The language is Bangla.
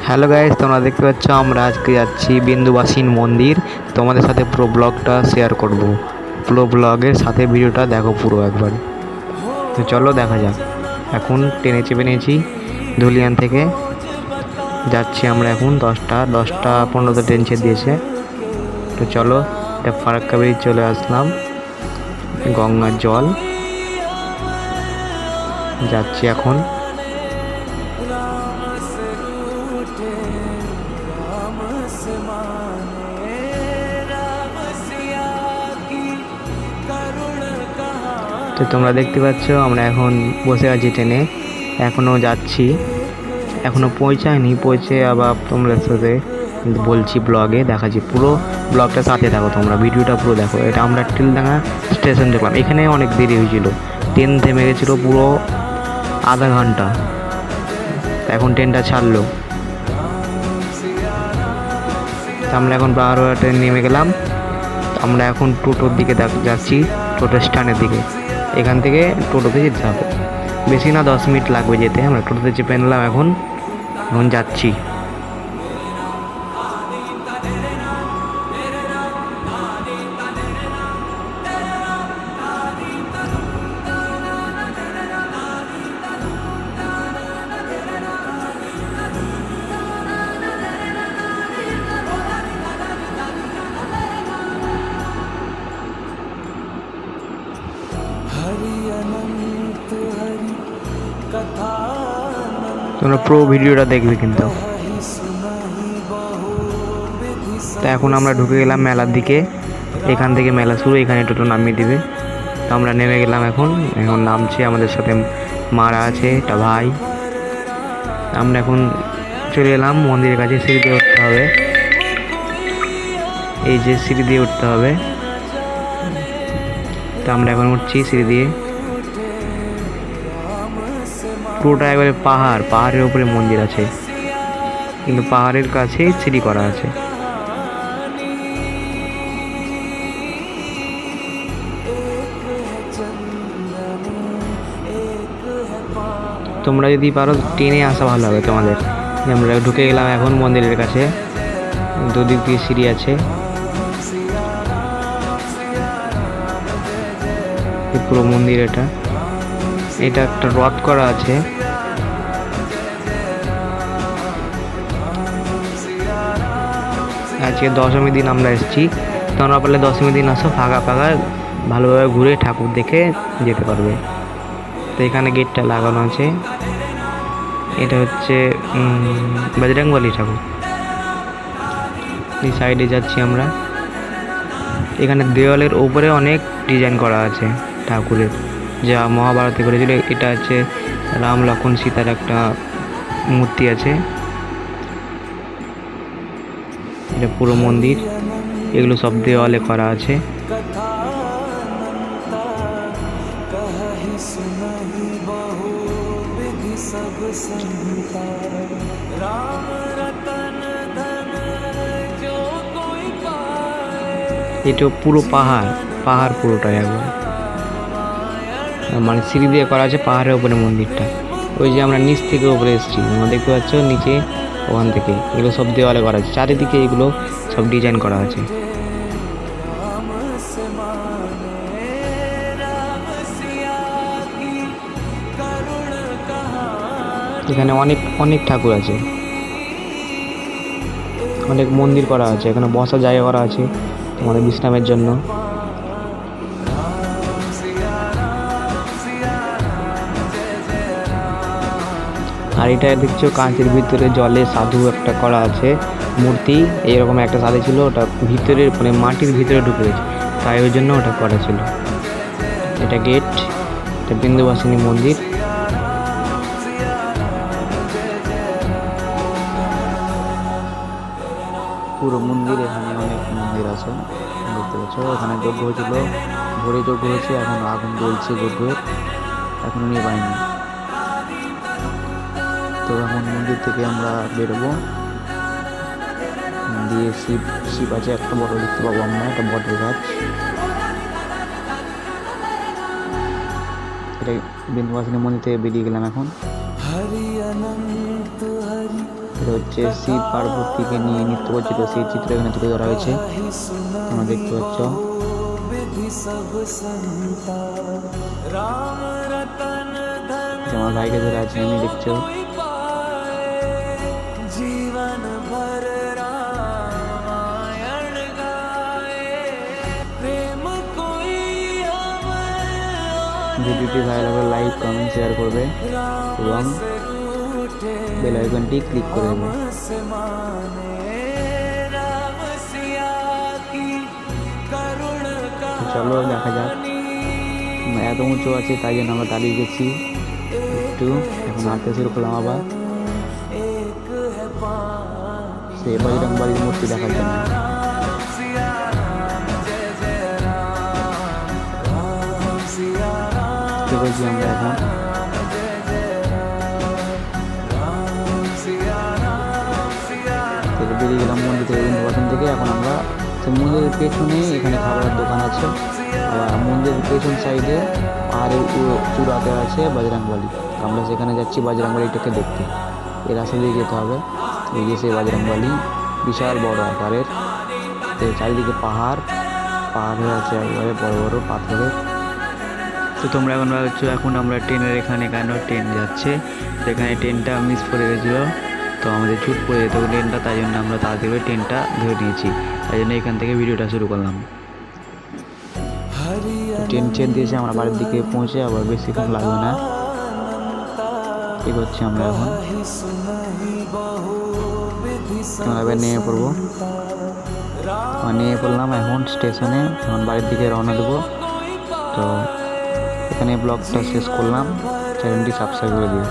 হ্যালো গাইস, তোমরা দেখতে পাচ্ছ আমরা আজকে যাচ্ছি বিন্দুবাসিনী মন্দির। তোমাদের সাথে পুরো ব্লগটা শেয়ার করব। পুরো ব্লগের সাথে ভিডিওটা দেখো পুরো একবার। তো চলো দেখা যাক। এখন ট্রেনে চেপে নিয়েছি ধুলিয়ান থেকে। যাচ্ছি আমরা এখন 10টা 15তে ট্রেন ছেড়ে দিয়েছে। তো চলো, এটা ফারাক্কা ব্রিজ চলে আসলাম। গঙ্গার জল যাচ্ছি এখন। তো তোমরা দেখতে পাচ্ছ আমরা এখন বসে আছি ট্রেনে, এখনও যাচ্ছি, এখনও পৌঁছায়নি। পৌঁছে আবার তোমাদের সাথে বলছি, ব্লগে দেখাচ্ছি। পুরো ব্লগটা সাথে থাকো, তোমরা ভিডিওটা পুরো দেখো। এটা আমরা টিলডাঙ্গা স্টেশন দেখলাম, এখানে অনেক দেরি হয়েছিল, ট্রেন থেমে গেছিলো পুরো আধা ঘন্টা। এখন ট্রেনটা ছাড়লো, আমরা এখন বারোয়া ট্রেন নেমে গেলাম। আমরা এখন টোটোর দিকে যাচ্ছি, টোটো স্ট্যান্ডের দিকে। এখান থেকে টোটোতে যেতে হবে, বেশি না 10 মিনিট লাগবে যেতে। আমরা টোটোতে চেপে নিলাম, এখন যাচ্ছি। তোমরা পুরো ভিডিওটা দেখবে কিন্তু। তো এখন আমরা ঢুকে গেলাম মেলার দিকে। এখান থেকে মেলা শুরু, এখানে টোটো নামিয়ে দিবে। তো আমরা নেমে গেলাম, এখন নামছি। আমাদের সাথে মারা আছে, একটা ভাই। আমরা এখন চলে এলাম মন্দিরের কাছে। সিঁড়ি দিয়ে উঠতে হবে, এই যে সিঁড়ি দিয়ে উঠতে হবে। তো আমরা এখন উঠছি সিঁড়ি দিয়ে। পুরোটা একবারে পাহাড়ের উপরে মন্দির আছে, কিন্তু পাহাড়ের কাছে সিঁড়ি করা আছে। তোমরা যদি পারো ট্রেনে আসা ভালো হবে তোমাদের। আমরা ঢুকে গেলাম এখন মন্দিরের কাছে, দুদিক দিয়ে সিঁড়ি আছে। পুরো মন্দির, এটা একটা রথ করা আছে। আজকে দশমীর দিন আমরা এসেছি। তোমরা পারলে দশমীর দিন আসো, ফাঁকা ভালোভাবে ঘুরে ঠাকুর দেখে যেতে পারবে। তো এখানে গেটটা লাগানো আছে, এটা হচ্ছে বজরংবলী ঠাকুর। এই সাইডে যাচ্ছি আমরা। এখানে দেওয়ালের উপরে অনেক ডিজাইন করা আছে ঠাকুরের, যা মহাভারতে করেছিল। এটা হচ্ছে রাম লক্ষ্মণ সীতার একটা মূর্তি আছে। এটা পুরো মন্দির, এগুলো সব দেওয়ালে করা আছে। এটা পুরো পাহাড় পুরোটাই একবার, মানে সিঁড়ি দিয়ে করা আছে পাহাড়ের উপরে মন্দিরটা। ওই যে আমরা নিচ থেকে উপরে এসেছি, তোমরা দেখতে পাচ্ছ নিচে, ওখান থেকে এগুলো সব দেওয়ালে করা আছে। চারিদিকে এগুলো সব ডিজাইন করা আছে। এখানে অনেক ঠাকুর আছে, অনেক মন্দির করা আছে। এখানে বসার জায়গা করা আছে তোমাদের বিশ্রামের জন্য। আর এটা দেখছো কাঁচের ভিতরে জলে সাধু একটা করা আছে মূর্তি। এইরকম একটা সাধু ছিল, ওটা ভিতরে মানে মাটির ভিতরে ঢুকে গেছে, তাই ওই জন্য ওটা করা ছিল। এটা গেট, এটা বিন্দুবাসিনী মন্দির। পুরো মন্দির, এখানে অনেক মন্দির আছে দেখতে পাচ্ছ। এখানে যজ্ঞ হয়েছিল, ভোরে যজ্ঞ হয়েছে, এখন আগুন জ্বলছে যজ্ঞের, এখনো নিয়ে পাইনি। তো এখন মন্দির থেকে আমরা বেরোবো, দিয়ে শিব আছে একটা বড়, দেখতে পাবো আমরা একটা বটের গাছ। এটা বিন্দুবাসিনী মন্দির থেকে বেরিয়ে গেলাম এখন। এটা হচ্ছে শিব পার্বতীকে নিয়ে নৃত্য করছিল, সেই চিত্র এখানে তুলে ধরা হয়েছে, তোমরা দেখতে পাচ্ছ। আমার ভাইকে ধরে আছে, আমি দেখছো। ভিডিওটি ভাইরাল হলে লাইক, কমেন্ট, শেয়ার করবে এবং বেল আইকনটি ক্লিক করে দেবে। চলো দেখা যাক। এত উঁচু আছে তাই জন্য আমরা দাঁড়িয়ে গেছি একটু, এখন হাঁটতে শুরু করলাম আবার সেই বজরংবলীর মূর্তি দেখার জন্য। বলছি আমরা এখন বেরিয়ে গেলাম মন্দির থেকে, বিন্দুবাসন থেকে। এখন আমরা সেই মন্দিরের পেছনে এখানে খাবারের দোকান আছে, আবার মন্দিরের পেছন সাইডে আর চূড়াতে আছে বজরংবলী। আমরা সেখানে যাচ্ছি বজরংবলীটাকে দেখতে। এই রাস্তা দিয়ে যেতে হবে। এই যে সেই বজরংবলী বিশাল বড় আকারের, চারিদিকে পাহাড় হয়ে আছে একবারে বড় বড় পাথরের। তো তোমরা এখন ভাবছো এখন আমরা ট্রেনের এখানে কেন, ট্রেন যাচ্ছে, তো এখানে ট্রেনটা মিস করে গেছিলো, তো আমাদের ছুট পড়ে যেত ট্রেনটা, তাই জন্য আমরা তাড়াতাড়ি ট্রেনটা ধরে নিয়েছি, তাই জন্য এখান থেকে ভিডিওটা শুরু করলাম। ট্রেন ছেড়ে দিয়েছে, আমরা বাড়ির দিকে পৌঁছে আবার বেশিক্ষণ লাগবে না, এগোচ্ছি আমরা এখন। আমরা এবার নেমে পড়বো, নেমে পড়লাম এখন স্টেশনে, এখন বাড়ির দিকে রওনা দেবো। তো এখানে ব্লগটা শেষ করলাম, চ্যানেলটি সাবস্ক্রাইব করে দিও।